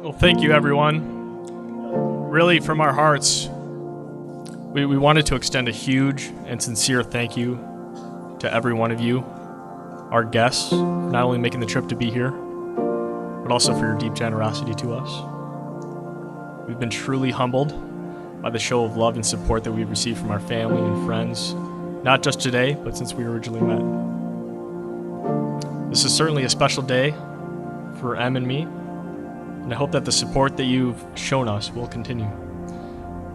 Well, thank you, everyone. Really, from our hearts, we wanted to extend a huge and sincere thank you to every one of you, our guests, for not only making the trip to be here, but also for your deep generosity to us. We've been truly humbled by the show of love and support that we've received from our family and friends, not just today, but since we originally met. This is certainly a special day for Em and me, and I hope that the support that you've shown us will continue.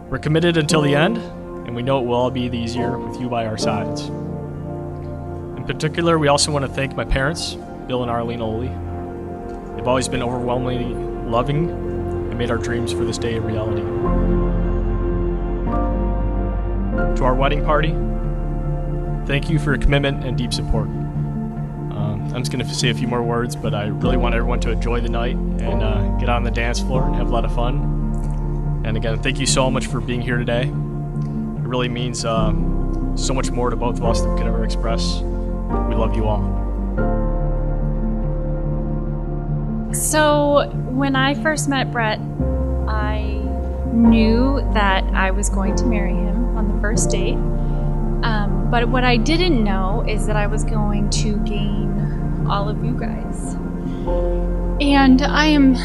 We're committed until the end, and we know it will all be easier with you by our sides. In particular, we also want to thank my parents, Bill and Arlene Oley. They've always been overwhelmingly loving and made our dreams for this day a reality. To our wedding party, thank you for your commitment and deep support. I'm just going to say a few more words, but I really want everyone to enjoy the night and get on the dance floor and have a lot of fun. And again, thank you so much for being here today. It really means so much more to both of us than we could ever express. We love you all. So when I first met Brett, I knew that I was going to marry him on the first date. But what I didn't know is that I was going to gain all of you guys. And I am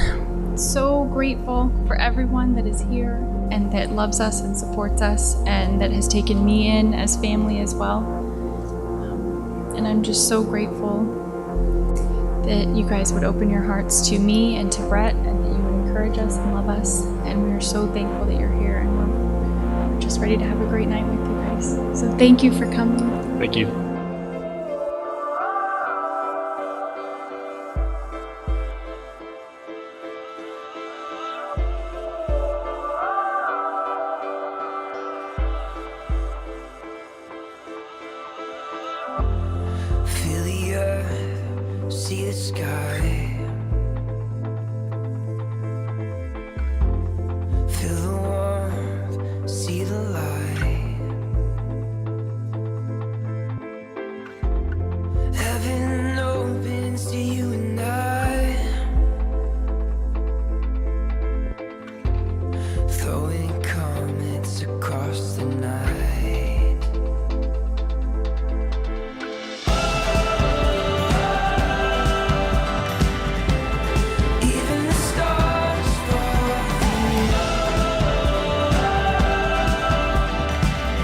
so grateful for everyone that is here and that loves us and supports us and that has taken me in as family as well. And I'm just so grateful that you guys would open your hearts to me and to Brett and that you would encourage us and love us. And we are so thankful that you're here and we're just ready to have a great night with you guys. So thank you for coming. Thank you. Feel the earth, see the sky. Feel the warmth, see the light. Heaven opens to you and I. Throwing comets across the night.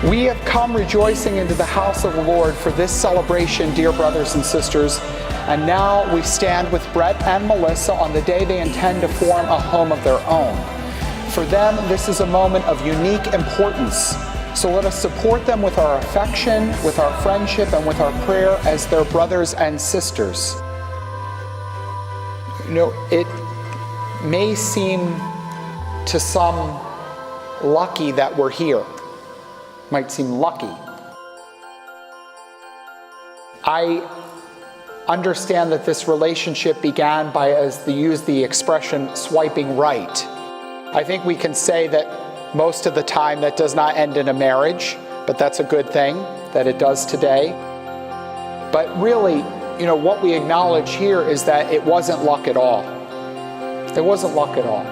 We have come rejoicing into the house of the Lord for this celebration, dear brothers and sisters. And now we stand with Brett and Melissa on the day they intend to form a home of their own. For them, this is a moment of unique importance. So let us support them with our affection, with our friendship, and with our prayer as their brothers and sisters. You know, it may seem to some lucky that we're here. Might seem lucky. I understand that this relationship began by, as they use the expression, swiping right. I think we can say that most of the time that does not end in a marriage, but that's a good thing that it does today. But really, you know, what we acknowledge here is that it wasn't luck at all. It wasn't luck at all.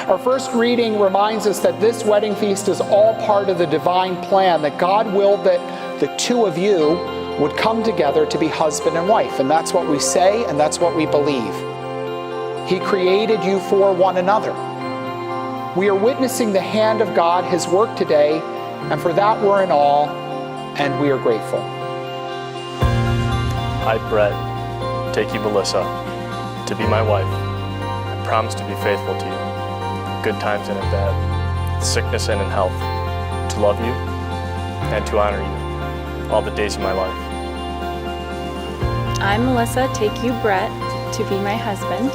Our first reading reminds us that this wedding feast is all part of the divine plan, that God willed that the two of you would come together to be husband and wife. And that's what we say, and that's what we believe. He created you for one another. We are witnessing the hand of God, His work today, and for that we're in awe, and we are grateful. I, Brett, take you, Melissa, to be my wife. I promise to be faithful to you. Good times and in bad, sickness and in health, to love you and to honor you all the days of my life. I, Melissa, take you, Brett, to be my husband.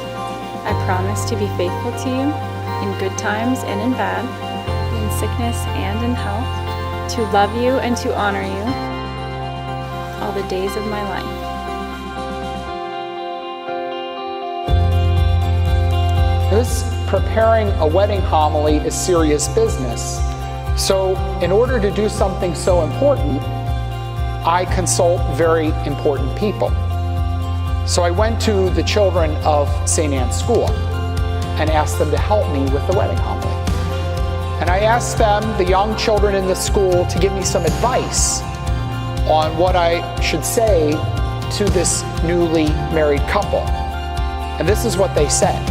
I promise to be faithful to you in good times and in bad, in sickness and in health, to love you and to honor you all the days of my life. This preparing a wedding homily is serious business. So in order to do something so important, I consult very important people. So I went to the children of St. Anne's School, and asked them to help me with the wedding homily. And I asked them, the young children in the school, to give me some advice on what I should say to this newly married couple. And this is what they said.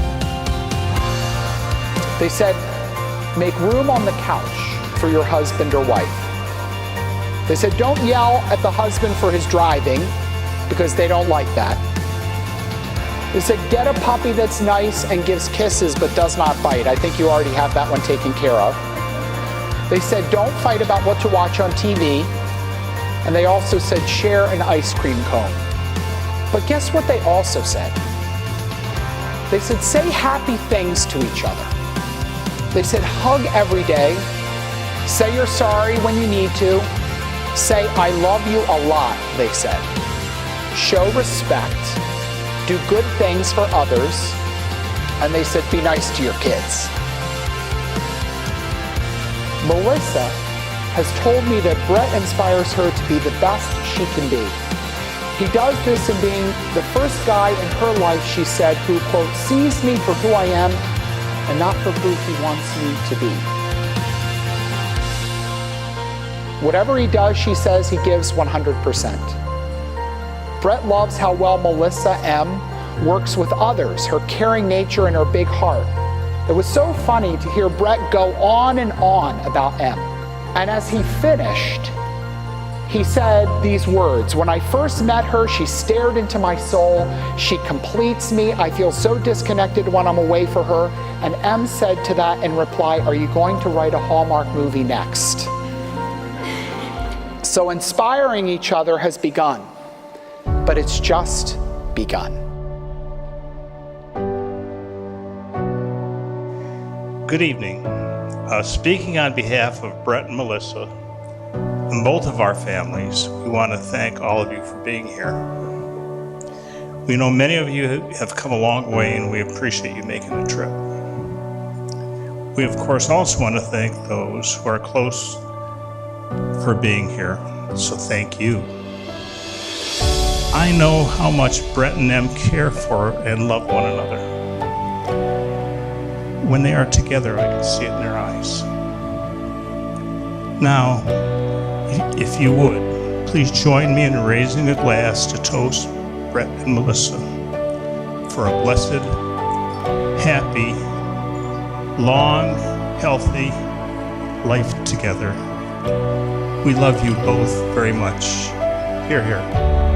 They said, make room on the couch for your husband or wife. They said, don't yell at the husband for his driving, because they don't like that. They said, get a puppy that's nice and gives kisses but does not bite. I think you already have that one taken care of. They said, don't fight about what to watch on TV. And they also said, share an ice cream cone. But guess what they also said? They said, say happy things to each other. They said, hug every day. Say you're sorry when you need to. Say, I love you a lot, they said. Show respect. Do good things for others. And they said, be nice to your kids. Melissa has told me that Brett inspires her to be the best she can be. He does this in being the first guy in her life, she said, who, quote, sees me for who I am and not for who he wants me to be. Whatever he does, she says, he gives 100%. Brett loves how well Melissa M. works with others, her caring nature and her big heart. It was so funny to hear Brett go on and on about M. And as he finished, he said these words, when I first met her, she stared into my soul. She completes me. I feel so disconnected when I'm away from her. And M said to that in reply, are you going to write a Hallmark movie next? So inspiring each other has begun, but it's just begun. Good evening. Speaking on behalf of Brett and Melissa, and both of our families, we want to thank all of you for being here. We know many of you have come a long way, and we appreciate you making the trip. We, of course, also want to thank those who are close for being here, so thank you. I know how much Brett and them care for and love one another. When they are together, I can see it in their eyes. Now, if you would, please join me in raising a glass to toast Brett and Melissa for a blessed, happy, long, healthy life together. We love you both very much. Hear, hear.